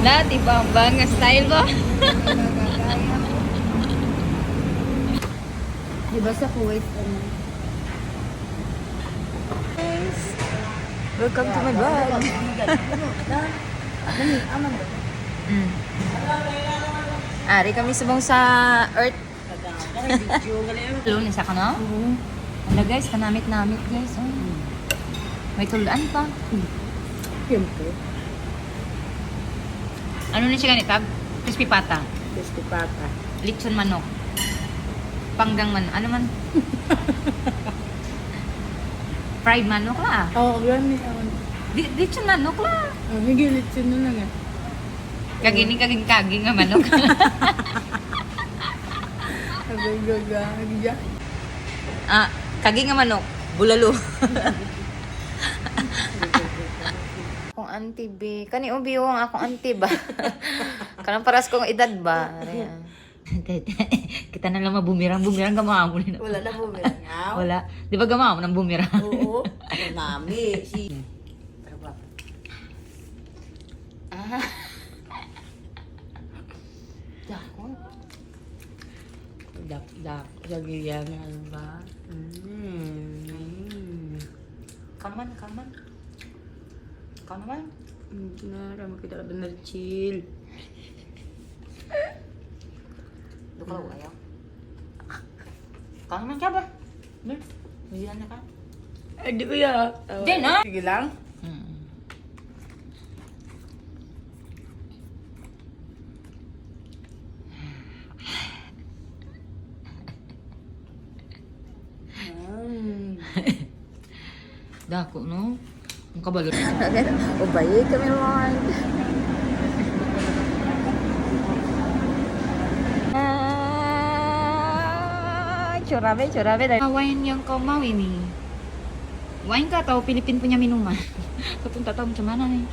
Hala, tibang-bang nga style ba? Diba sa Kuwait Guys, welcome to my vlog. Ari kami subong sa Earth. Lunes ako no? Hala guys, kanamit-namit guys. Oh. May tulaan pa. Siyempre. Ano na siya ganitag? Crispy pata. Crispy pata. Lechon manok. Panggang manok. Ano man? Fried manok la. Oo, gani. Lechon manok la. Higilit siya na nga. Kaging nga manok. Agagaga. Kaging nga manok. Bulalo. Akong auntie be. Kani ubi yung akong auntie ba? Kanang paras kong edad ba? Kita na lang mabumirang-bumirang gamawa mo nila. Wala na bumirang. Wala. Di ba gamawa mo ng bumirang? Oo. Nami. Si. Dako. Dak. Lagi yan. Ano ba? Kaman. Kaman. Nara, makita ka doon na chill. Duka ko ayaw. Kaman ka ba? Hindi na ka? Ay, di ko ya. Di na. Sige lang. Dako, no? Ang kabalo. Ubayi kami mga. Churabe. Wine yang kau mau ini. Wine ka tau Pilipin punya minuman. Kapunta tahu macam mana nih?